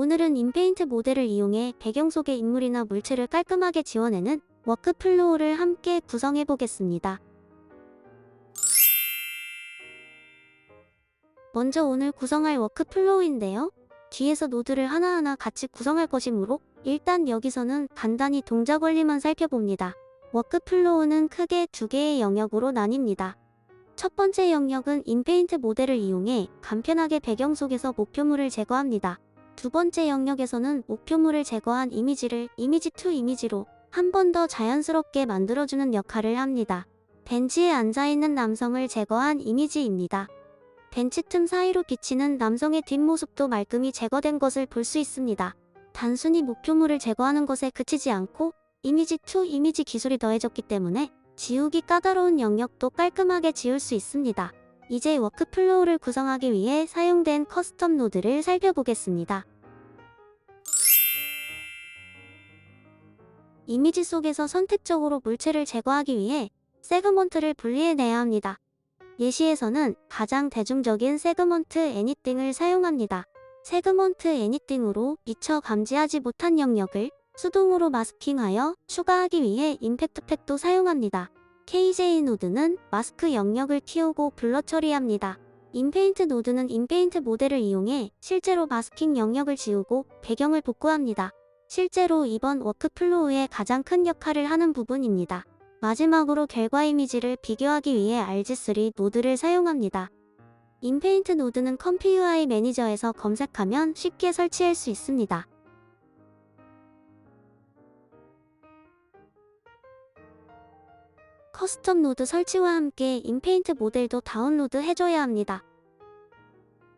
오늘은 인페인트 모델을 이용해 배경 속의 인물이나 물체를 깔끔하게 지워내는 워크플로우를 함께 구성해 보겠습니다. 먼저 오늘 구성할 워크플로우인데요. 뒤에서 노드를 하나하나 같이 구성할 것이므로 일단 여기서는 간단히 동작 원리만 살펴봅니다. 워크플로우는 크게 두 개의 영역으로 나뉩니다. 첫 번째 영역은 인페인트 모델을 이용해 간편하게 배경 속에서 목표물을 제거합니다. 두 번째 영역에서는 목표물을 제거한 이미지를 이미지 투 이미지로 한 번 더 자연스럽게 만들어주는 역할을 합니다. 벤치에 앉아있는 남성을 제거한 이미지입니다. 벤치 틈 사이로 비치는 남성의 뒷모습도 말끔히 제거된 것을 볼 수 있습니다. 단순히 목표물을 제거하는 것에 그치지 않고 이미지 투 이미지 기술이 더해졌기 때문에 지우기 까다로운 영역도 깔끔하게 지울 수 있습니다. 이제 워크플로우를 구성하기 위해 사용된 커스텀 노드를 살펴보겠습니다. 이미지 속에서 선택적으로 물체를 제거하기 위해 세그먼트를 분리해내야 합니다. 예시에서는 가장 대중적인 세그먼트 애니띵을 사용합니다. 세그먼트 애니띵으로 미처 감지하지 못한 영역을 수동으로 마스킹하여 추가하기 위해 임팩트 팩도 사용합니다. KJ 노드는 마스크 영역을 키우고 블러 처리합니다. 인페인트 노드는 인페인트 모델을 이용해 실제로 마스킹 영역을 지우고 배경을 복구합니다. 실제로 이번 워크플로우의 가장 큰 역할을 하는 부분입니다. 마지막으로 결과 이미지를 비교하기 위해 RG3 노드를 사용합니다. 인페인트 노드는 컴피 UI 매니저에서 검색하면 쉽게 설치할 수 있습니다. 커스텀 노드 설치와 함께 인페인트 모델도 다운로드 해줘야 합니다.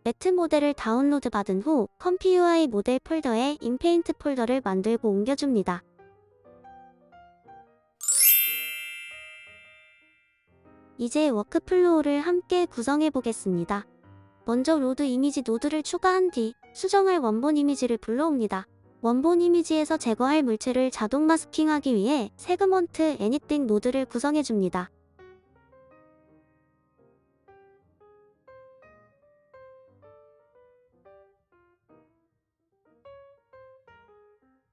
매트 모델을 다운로드 받은 후 컴피 UI 모델 폴더에 인페인트 폴더를 만들고 옮겨줍니다. 이제 워크플로우를 함께 구성해 보겠습니다. 먼저 로드 이미지 노드를 추가한 뒤 수정할 원본 이미지를 불러옵니다. 원본 이미지에서 제거할 물체를 자동 마스킹하기 위해 세그먼트 애니띵 노드를 구성해줍니다.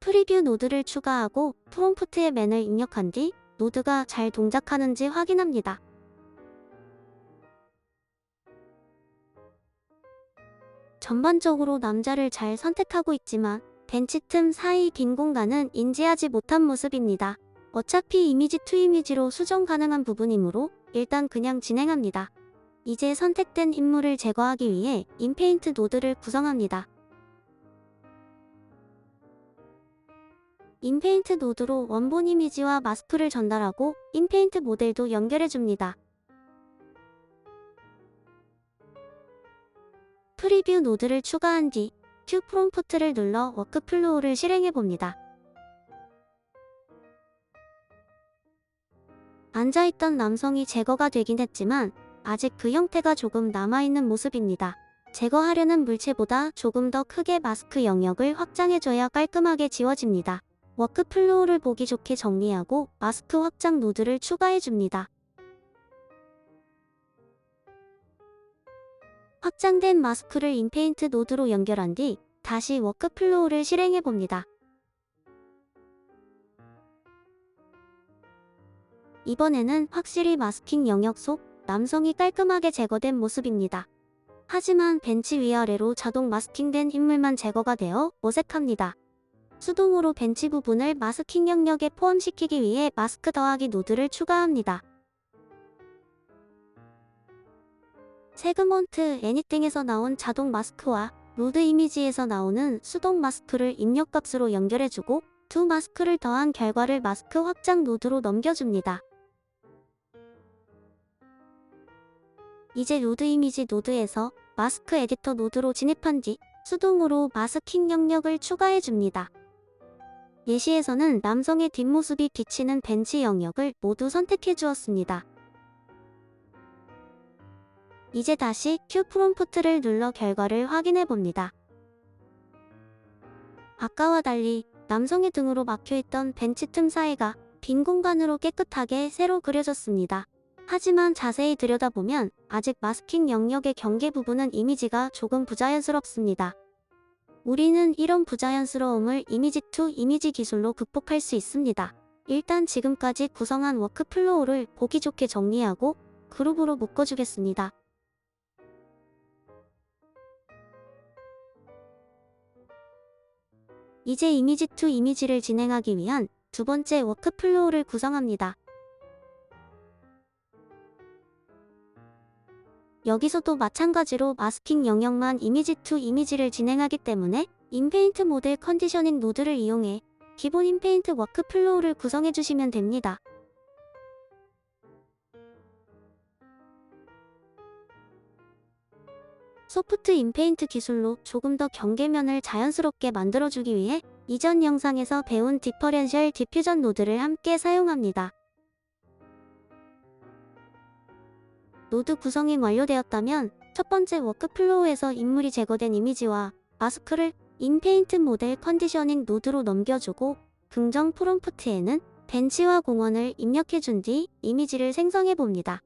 프리뷰 노드를 추가하고 프롬프트에 맨을 입력한 뒤 노드가 잘 동작하는지 확인합니다. 전반적으로 남자를 잘 선택하고 있지만 벤치 틈 사이 빈 공간은 인지하지 못한 모습입니다. 어차피 이미지 투 이미지로 수정 가능한 부분이므로 일단 그냥 진행합니다. 이제 선택된 인물을 제거하기 위해 인페인트 노드를 구성합니다. 인페인트 노드로 원본 이미지와 마스크를 전달하고 인페인트 모델도 연결해줍니다. 프리뷰 노드를 추가한 뒤 큐 프롬프트를 눌러 워크플로우를 실행해봅니다. 앉아있던 남성이 제거가 되긴 했지만 아직 그 형태가 조금 남아있는 모습입니다. 제거하려는 물체보다 조금 더 크게 마스크 영역을 확장해줘야 깔끔하게 지워집니다. 워크플로우를 보기 좋게 정리하고 마스크 확장 노드를 추가해줍니다. 확장된 마스크를 인페인트 노드로 연결한 뒤 다시 워크플로우를 실행해봅니다. 이번에는 확실히 마스킹 영역 속 남성이 깔끔하게 제거된 모습입니다. 하지만 벤치 위아래로 자동 마스킹된 인물만 제거가 되어 어색합니다. 수동으로 벤치 부분을 마스킹 영역에 포함시키기 위해 마스크 더하기 노드를 추가합니다. 세그먼트 애니띵에서 나온 자동 마스크와 로드 이미지에서 나오는 수동 마스크를 입력값으로 연결해주고 두 마스크를 더한 결과를 마스크 확장 노드로 넘겨줍니다. 이제 로드 이미지 노드에서 마스크 에디터 노드로 진입한 뒤 수동으로 마스킹 영역을 추가해줍니다. 예시에서는 남성의 뒷모습이 비치는 벤치 영역을 모두 선택해 주었습니다. 이제 다시 큐 프롬프트를 눌러 결과를 확인해 봅니다. 아까와 달리 남성의 등으로 막혀있던 벤치 틈 사이가 빈 공간으로 깨끗하게 새로 그려졌습니다. 하지만 자세히 들여다보면 아직 마스킹 영역의 경계 부분은 이미지가 조금 부자연스럽습니다. 우리는 이런 부자연스러움을 이미지 투 이미지 기술로 극복할 수 있습니다. 일단 지금까지 구성한 워크플로우를 보기 좋게 정리하고 그룹으로 묶어주겠습니다. 이제 이미지 투 이미지를 진행하기 위한 두 번째 워크플로우를 구성합니다. 여기서도 마찬가지로 마스킹 영역만 이미지 투 이미지를 진행하기 때문에 인페인트 모델 컨디셔닝 노드를 이용해 기본 인페인트 워크플로우를 구성해주시면 됩니다. 소프트 인페인트 기술로 조금 더 경계면을 자연스럽게 만들어주기 위해 이전 영상에서 배운 디퍼렌셜 디퓨전 노드를 함께 사용합니다. 노드 구성이 완료되었다면 첫 번째 워크플로우에서 인물이 제거된 이미지와 마스크를 인페인트 모델 컨디셔닝 노드로 넘겨주고 긍정 프롬프트에는 벤치와 공원을 입력해준 뒤 이미지를 생성해봅니다.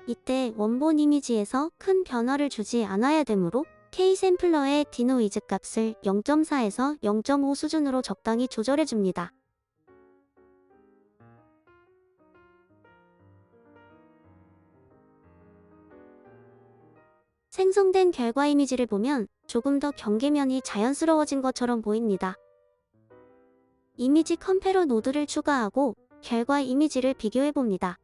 이때 원본 이미지에서 큰 변화를 주지 않아야 되므로 K샘플러의 디노이즈 값을 0.4에서 0.5 수준으로 적당히 조절해줍니다. 생성된 결과 이미지를 보면 조금 더 경계면이 자연스러워진 것처럼 보입니다. 이미지 컴패러 노드를 추가하고 결과 이미지를 비교해봅니다.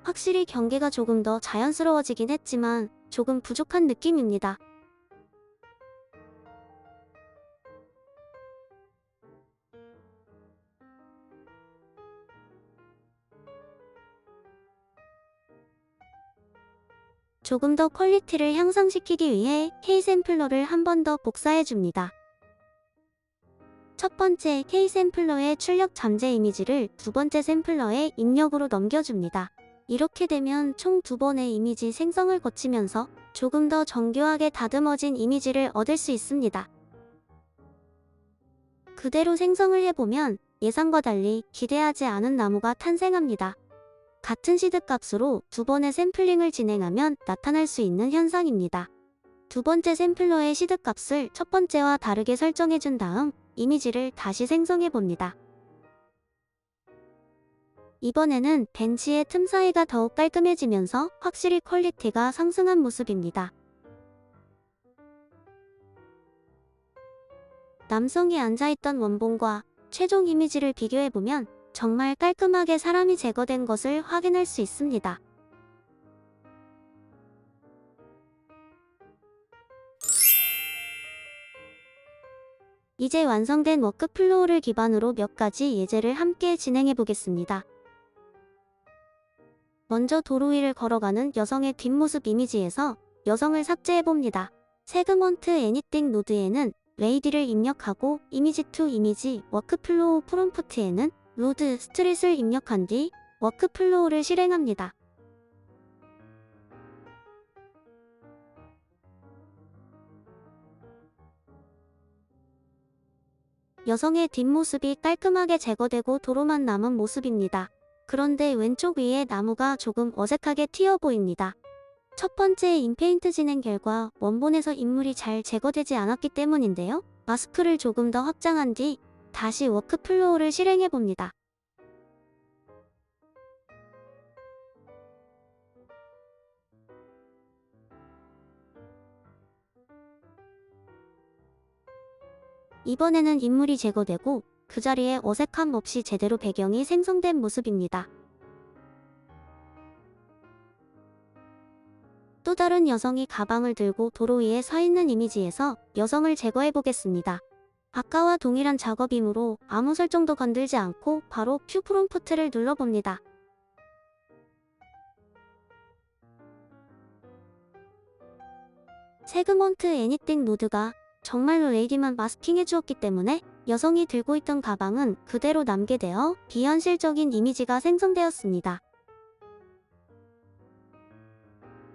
확실히 경계가 조금 더 자연스러워지긴 했지만 조금 부족한 느낌입니다. 조금 더 퀄리티를 향상시키기 위해 K샘플러를 한 번 더 복사해줍니다. 첫 번째 K샘플러의 출력 잠재 이미지를 두 번째 샘플러의 입력으로 넘겨줍니다. 이렇게 되면 총 두 번의 이미지 생성을 거치면서 조금 더 정교하게 다듬어진 이미지를 얻을 수 있습니다. 그대로 생성을 해보면 예상과 달리 기대하지 않은 나무가 탄생합니다. 같은 시드 값으로 두 번의 샘플링을 진행하면 나타날 수 있는 현상입니다. 두 번째 샘플러의 시드 값을 첫 번째와 다르게 설정해준 다음 이미지를 다시 생성해봅니다. 이번에는 벤치의 틈 사이가 더욱 깔끔해지면서 확실히 퀄리티가 상승한 모습입니다. 남성이 앉아있던 원본과 최종 이미지를 비교해보면 정말 깔끔하게 사람이 제거된 것을 확인할 수 있습니다. 이제 완성된 워크플로우를 기반으로 몇 가지 예제를 함께 진행해 보겠습니다. 먼저 도로 위를 걸어가는 여성의 뒷모습 이미지에서 여성을 삭제해 봅니다. 세그먼트 애니띵 노드에는 레이디를 입력하고 이미지 투 이미지 워크플로우 프롬프트에는 로드 스트릿을 입력한 뒤 워크플로우를 실행합니다. 여성의 뒷모습이 깔끔하게 제거되고 도로만 남은 모습입니다. 그런데 왼쪽 위에 나무가 조금 어색하게 튀어 보입니다. 첫 번째 인페인트 진행 결과 원본에서 인물이 잘 제거되지 않았기 때문인데요. 마스크를 조금 더 확장한 뒤 다시 워크플로우를 실행해봅니다. 이번에는 인물이 제거되고 그 자리에 어색함 없이 제대로 배경이 생성된 모습입니다. 또 다른 여성이 가방을 들고 도로 위에 서 있는 이미지에서 여성을 제거해 보겠습니다. 아까와 동일한 작업이므로 아무 설정도 건들지 않고 바로 큐 프롬프트를 눌러봅니다. 세그먼트 애니띵 노드가 정말로 레이디만 마스킹해 주었기 때문에 여성이 들고 있던 가방은 그대로 남게 되어 비현실적인 이미지가 생성되었습니다.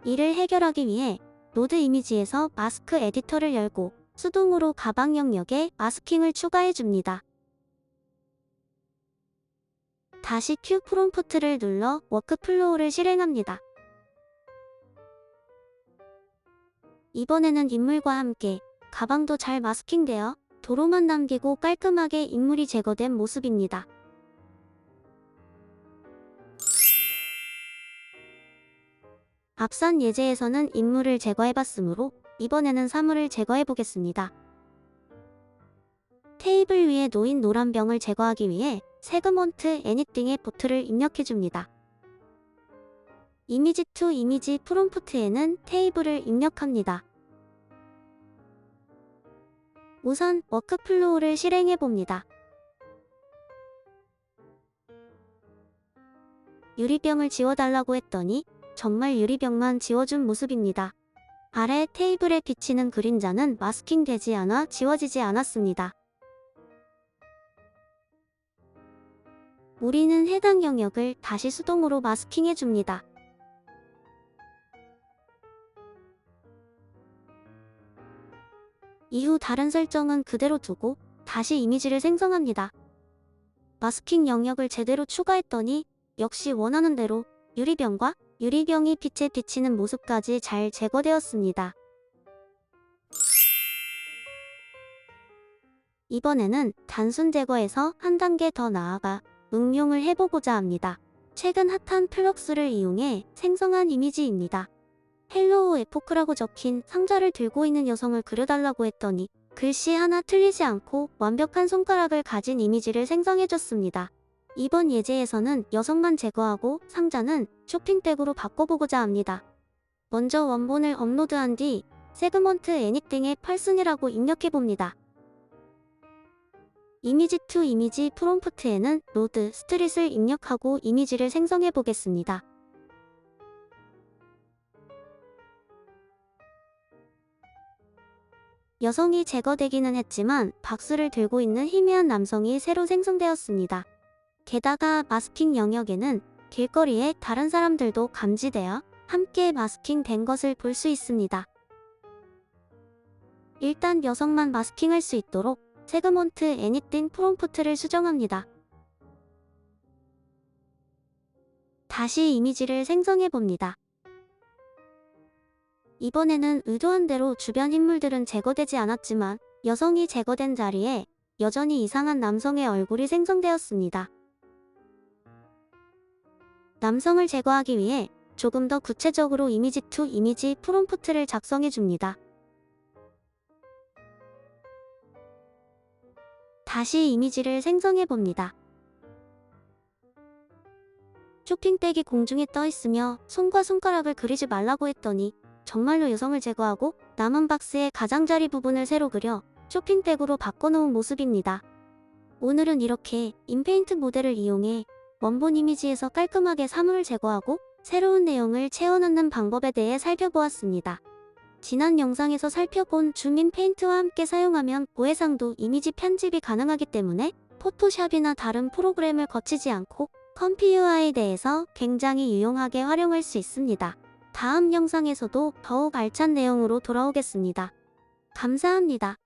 이를 해결하기 위해 노드 이미지에서 마스크 에디터를 열고 수동으로 가방 영역에 마스킹을 추가해 줍니다. 다시 큐 프롬프트를 눌러 워크플로우를 실행합니다. 이번에는 인물과 함께 가방도 잘 마스킹되어 도로만 남기고 깔끔하게 인물이 제거된 모습입니다. 앞선 예제에서는 인물을 제거해봤으므로 이번에는 사물을 제거해보겠습니다. 테이블 위에 놓인 노란 병을 제거하기 위해 세그먼트 애니띵의 보트를 입력해줍니다. 이미지 투 이미지 프롬프트에는 테이블을 입력합니다. 우선 워크플로우를 실행해봅니다. 유리병을 지워달라고 했더니 정말 유리병만 지워준 모습입니다. 아래 테이블에 비치는 그림자는 마스킹되지 않아 지워지지 않았습니다. 우리는 해당 영역을 다시 수동으로 마스킹해줍니다. 이후 다른 설정은 그대로 두고 다시 이미지를 생성합니다. 마스킹 영역을 제대로 추가했더니 역시 원하는 대로 유리병과 유리병이 빛에 비치는 모습까지 잘 제거되었습니다. 이번에는 단순 제거에서 한 단계 더 나아가 응용을 해보고자 합니다. 최근 핫한 플럭스를 이용해 생성한 이미지입니다. 헬로우 에포크라고 적힌 상자를 들고 있는 여성을 그려달라고 했더니 글씨 하나 틀리지 않고 완벽한 손가락을 가진 이미지를 생성해줬습니다. 이번 예제에서는 여성만 제거하고 상자는 쇼핑백으로 바꿔보고자 합니다. 먼저 원본을 업로드한 뒤 세그먼트 애니띵에 펄슨이라고 입력해봅니다. 이미지 투 이미지 프롬프트에는 로드 스트릿을 입력하고 이미지를 생성해보겠습니다. 여성이 제거되기는 했지만 박스를 들고 있는 희미한 남성이 새로 생성되었습니다. 게다가 마스킹 영역에는 길거리에 다른 사람들도 감지되어 함께 마스킹된 것을 볼 수 있습니다. 일단 여성만 마스킹할 수 있도록 세그먼트 애니띵 프롬프트를 수정합니다. 다시 이미지를 생성해봅니다. 이번에는 의도한 대로 주변 인물들은 제거되지 않았지만 여성이 제거된 자리에 여전히 이상한 남성의 얼굴이 생성되었습니다. 남성을 제거하기 위해 조금 더 구체적으로 이미지 투 이미지 프롬프트를 작성해줍니다. 다시 이미지를 생성해봅니다. 쇼핑백이 공중에 떠있으며 손과 손가락을 그리지 말라고 했더니 정말로 여성을 제거하고 남은 박스의 가장자리 부분을 새로 그려 쇼핑백으로 바꿔놓은 모습입니다. 오늘은 이렇게 인페인트 모델을 이용해 원본 이미지에서 깔끔하게 사물을 제거하고 새로운 내용을 채워넣는 방법에 대해 살펴보았습니다. 지난 영상에서 살펴본 줌인 페인트와 함께 사용하면 고해상도 이미지 편집이 가능하기 때문에 포토샵이나 다른 프로그램을 거치지 않고 컴퓨UI에 굉장히 유용하게 활용할 수 있습니다. 다음 영상에서도 더욱 알찬 내용으로 돌아오겠습니다. 감사합니다.